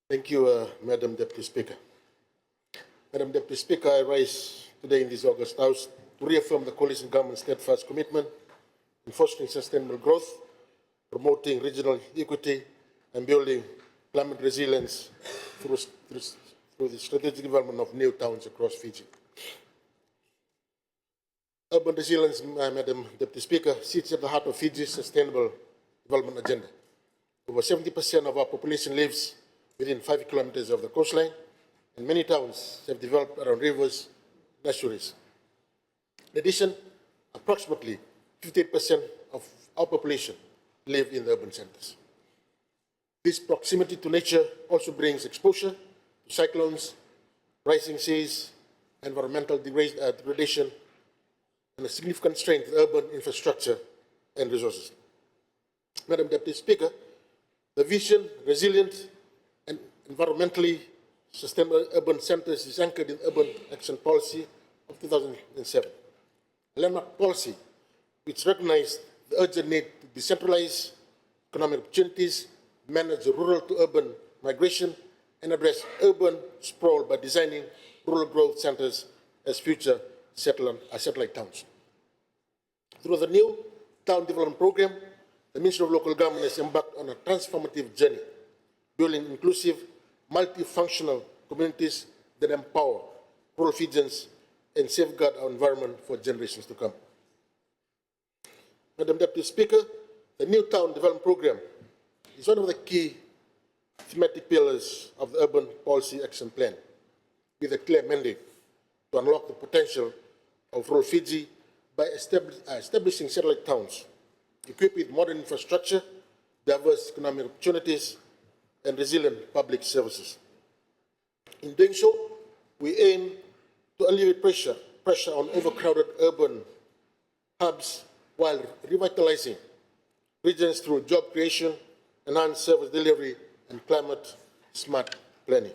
Thank you, Madam Deputy Speaker. Madam Deputy Speaker, I rise today in this August House to reaffirm the coalition government's steadfast commitment in fostering sustainable growth, promoting regional equity, and building climate resilience through the strategic development of new towns across Fiji. Urban resilience, Madam Deputy Speaker, sits at the heart of Fiji's sustainable development agenda. Over 70% of our population lives within 5 kilometers of the coastline, and many towns have developed around rivers and estuaries. In addition, approximately 58% of our population live in the urban centers. This proximity to nature also brings exposure to cyclones, rising seas, environmental degradation, and a significant strain to urban infrastructure and resources. Madam Deputy Speaker, the vision, resilient and environmentally sustainable urban centers is anchored in Urban Action Policy of 2007, a landmark policy which recognized the urgent need to decentralize economic opportunities, manage rural to urban migration, and address urban sprawl by designing rural growth centers as future satellite towns. Through the new Town Development Program, the Ministry of Local Government has embarked on a transformative journey, building inclusive, multifunctional communities that empower rural Fijians and safeguard our environment for generations to come. Madam Deputy Speaker, the new Town Development Program is one of the key thematic pillars of the Urban Policy Action Plan, with a clear mandate to unlock the potential of rural Fiji by establishing satellite towns equipped with modern infrastructure, diverse economic opportunities, and resilient public services. In doing so, we aim to alleviate pressure on overcrowded urban hubs while revitalizing regions through job creation, enhanced service delivery, and climate-smart planning.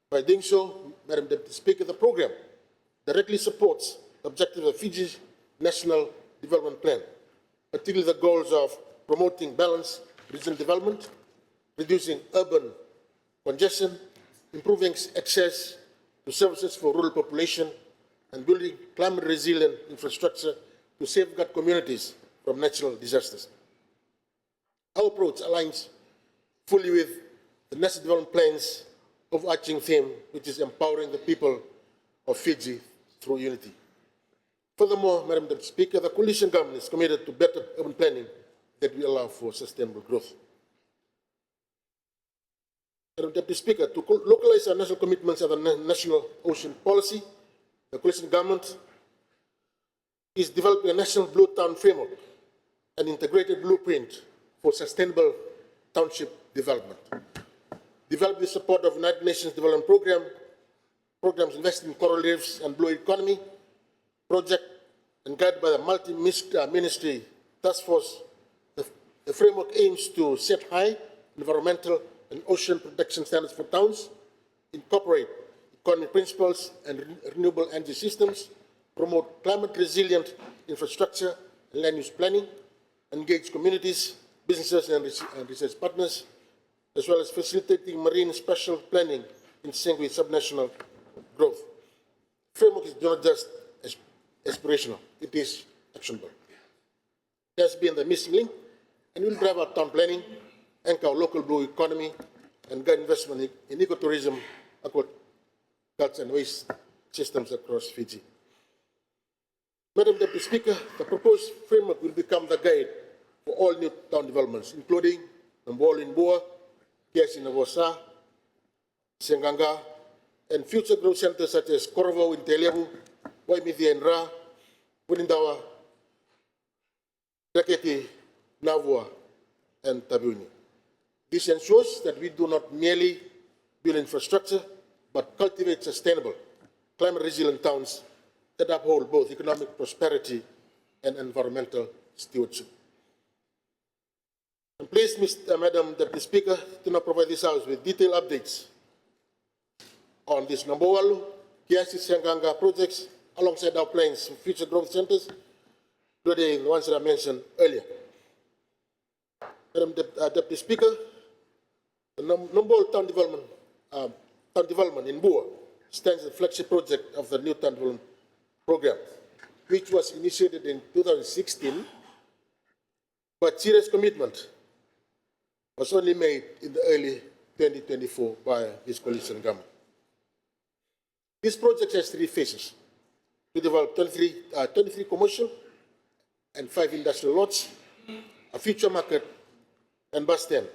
By doing so, Madam Deputy Speaker, the program directly supports the objectives of Fiji's National Development Plan, particularly the goals of promoting balanced regional development, reducing urban congestion, improving access to services for rural population, and building climate-resilient infrastructure to safeguard communities from natural disasters. Our approach aligns fully with the National Development Plan's overarching theme, which is empowering the people of Fiji through unity. Furthermore, Madam Deputy Speaker, the coalition government is committed to better urban planning that will allow for sustainable growth. Madam Deputy Speaker, to localize our national commitments under the National Ocean Policy, the coalition government is developing a national Blue Town framework, an integrated blueprint for sustainable township development. Developed with support of United Nations Development programs investing in coral reefs and blue economy project, and guided by the multi-ministry task force, the framework aims to set high environmental and ocean protection standards for towns, incorporate economic principles and renewable energy systems, promote climate-resilient infrastructure and land use planning, engage communities, businesses, and research partners, as well as facilitating marine spatial planning in sync with subnational growth. The framework is not just aspirational, it is actionable. It has been the missing link and will drive our town planning, anchor our local blue economy, and guide investment in ecotourism, aquaculture, and waste systems across Fiji. Madam Deputy Speaker, the proposed framework will become the guide for all new town developments, including Nambol in Boa, Kias in Avosa, Senganga, and future growth centers such as Corvo in Telebu, Waimiti and Ra, Punindawa, Raketi, Navua, and Tabuni. This ensures that we do not merely build infrastructure, but cultivate sustainable, climate-resilient towns that uphold both economic prosperity and environmental stewardship. I'm pleased, Madam Deputy Speaker, to now provide this House with detailed updates on this Nambowalu, Kiasi, Senganga projects, alongside our plans for future growth centers, including the ones that I mentioned earlier. Madam Deputy Speaker, the Numbol Town Development in Bua stands as the flagship project of the new Town Development Program, which was initiated in 2016, but serious commitment was only made in the early 2024 by this coalition government. This project has 3 phases: to develop 23 commercial and 5 industrial lots, a future market, and bus stand,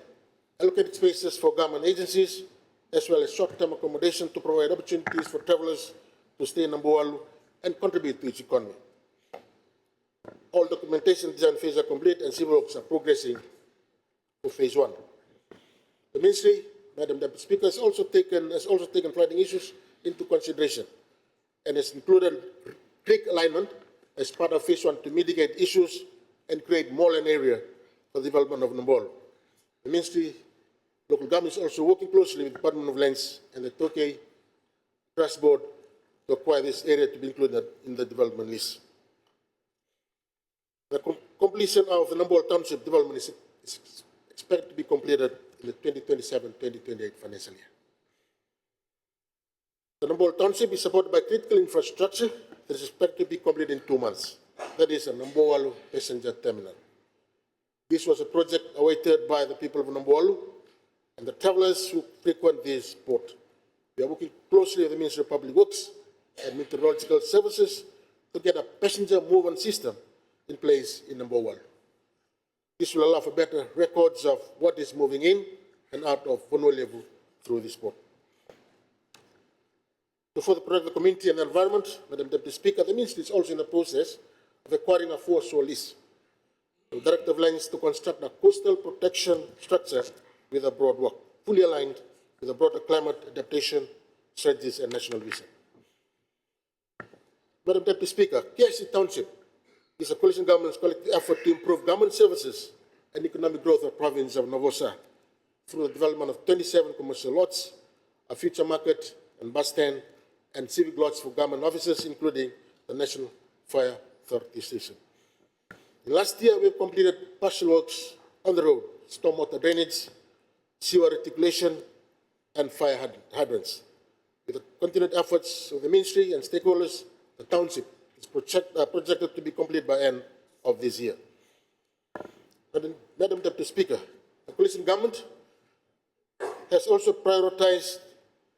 allocated spaces for government agencies, as well as short-term accommodation to provide opportunities for travelers to stay in Nambualu and contribute to its economy. All documentation design phases are complete and civil works are progressing for phase 1. The Ministry, Madam Deputy Speaker, has also taken flooding issues into consideration and has included creek alignment as part of phase 1 to mitigate issues and create more land area for the development of Nambualu. The Ministry, local government is also working closely with the Department of Lands and the Tokay Trust Board to acquire this area to be included in the development list. The completion of the Nambualu Township development is expected to be completed in the 2027-2028 financial year. The Nambualu Township is supported by critical infrastructure that is expected to be completed in 2 months. That is a Nambualu passenger terminal. This was a project awaited by the people of Nambualu and the travelers who frequent this port. We are working closely with the Ministry of Public Works and Meteorological Services to get a passenger movement system in place in Nambualu. This will allow for better records of what is moving in and out of Vunulevu through this port. To further protect the community and the environment, Madam Deputy Speaker, the Ministry is also in the process of acquiring a foreshore lease. The Director of Lands to construct a coastal protection structure with a boardwalk, fully aligned with the broader climate adaptation strategies and national vision. Madam Deputy Speaker, KIC Township is a coalition government's collective effort to improve government services and economic growth of the province of Novosa through the development of 27 commercial lots, a future market and bus stand, and civic lots for government offices, including the National Fire Authority Station. Last year, we completed partial works on the road, stormwater drainage, sewer reticulation, and fire hydrants. With the continued efforts of the Ministry and stakeholders, the township is projected to be complete by end of this year. Madam Deputy Speaker, the coalition government has also prioritized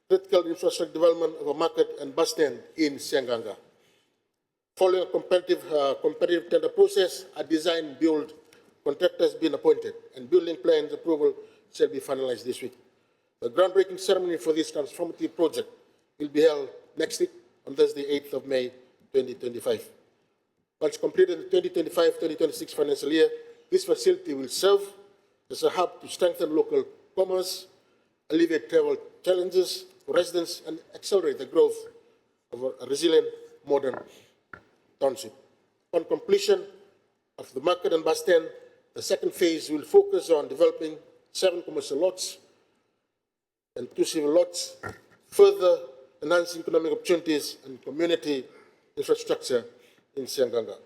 critical infrastructure development of a market and bus stand in Sianganga. Following a competitive tender process, a design-build contractor has been appointed, and building plans approval shall be finalized this week. The groundbreaking ceremony for this transformative project will be held next week on Thursday, 8th of May, 2025. Once completed in the 2025-2026 financial year, this facility will serve as a hub to strengthen local commerce, alleviate travel challenges for residents, and accelerate the growth of a resilient, modern township. On completion of the market and bus stand, the second phase will focus on developing 7 commercial lots and 2 civil lots, further enhancing economic opportunities and community infrastructure in Sianganga.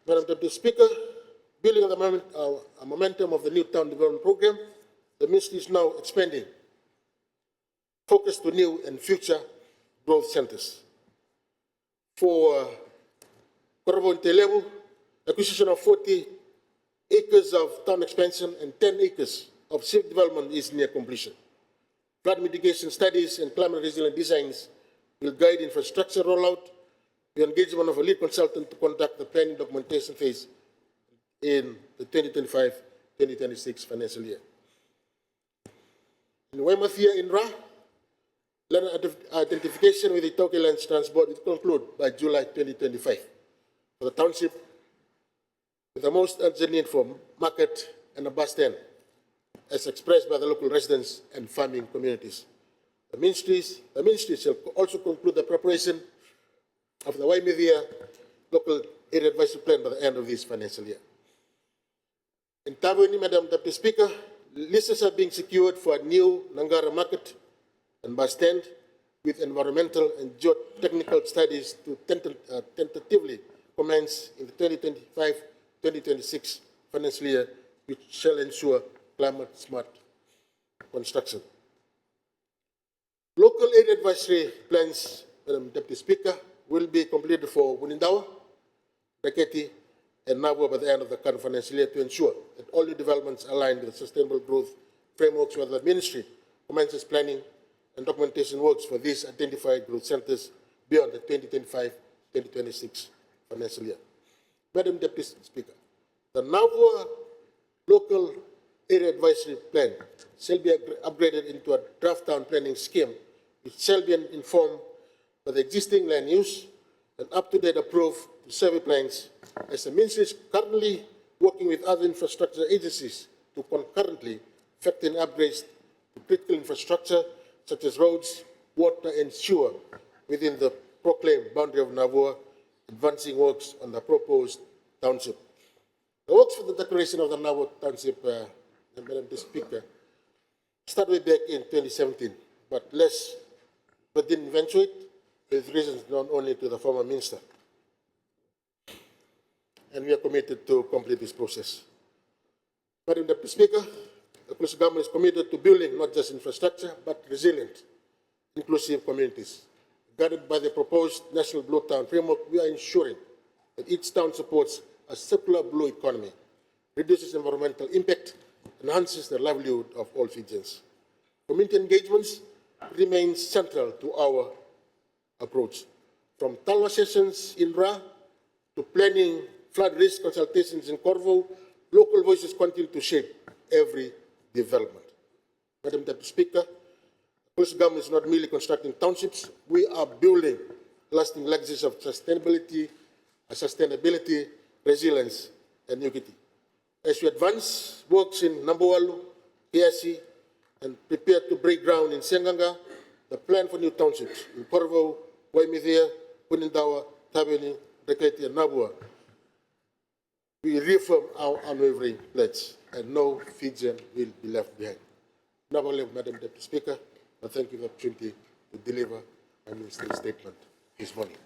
Madam Deputy Speaker, building on the momentum of the new town development program, the Ministry is now expanding focus to new and future growth centers. For Korvo Intelevu, acquisition of 40 acres of town expansion and 10 acres of civic development is near completion. Flood mitigation studies and climate resilient designs will guide infrastructure rollout with engagement of a lead consultant to conduct the planning documentation phase in the 2025-2026 financial year. In Waimathia in Ra, land identification with the Tokay Lands Transport will conclude by July 2025. For the township, with the most urgent need for market and a bus stand, as expressed by the local residents and farming communities. The Ministry shall also conclude the preparation of the Waimithia Local Area Advisory Plan by the end of this financial year. In Tabuini, Madam Deputy Speaker, leases are being secured for a new Nangara market and bus stand with environmental and geotechnical studies to tentatively commence in the 2025-2026 financial year, which shall ensure climate-smart construction. Local area advisory plans, Madam Deputy Speaker, will be completed for Wunindawa, Raketi, and Nabua by the end of the current financial year to ensure that all new developments align with the sustainable growth frameworks where the Ministry commences planning and documentation works for these identified growth centers beyond the 2025-2026 financial year. Madam Deputy Speaker, the Nabua Local Area Advisory Plan shall be upgraded into a draft town planning scheme which shall be informed by the existing land use and up-to-date approved survey plans, as the Ministry is currently working with other infrastructure agencies to concurrently effect in upgrades to critical infrastructure such as roads, water and sewer within the proclaimed boundary of Nabua, advancing works on the proposed township. The works for the declaration of the Nabua Township, Madam Speaker, started back in 2017, but didn't eventuate with reasons known only to the former minister. And we are committed to complete this process. Madam Deputy Speaker, the Police government is committed to building not just infrastructure, but resilient, inclusive communities. Guided by the proposed National Blue Town Framework, we are ensuring that each town supports a circular blue economy, reduces environmental impact, enhances the livelihood of all Fijians. Community engagements remains central to our approach. From Talwa sessions in Ra to planning flood risk consultations in Corvo, local voices continue to shape every development. Madam Deputy Speaker, the Police government is not merely constructing townships, we are building lasting legacies of sustainability, resilience, and unity. As we advance works in Nambualu, Piasi, and prepare to break ground in Senganga, the plan for new townships in Corvo, Waimithia, Punindawa, Tabeni, Reketi, and Nabua, we reaffirm our unwavering pledge, and no Fijian will be left behind. Not only, Madam Deputy Speaker, I thank you for the opportunity to deliver my minister's statement this morning.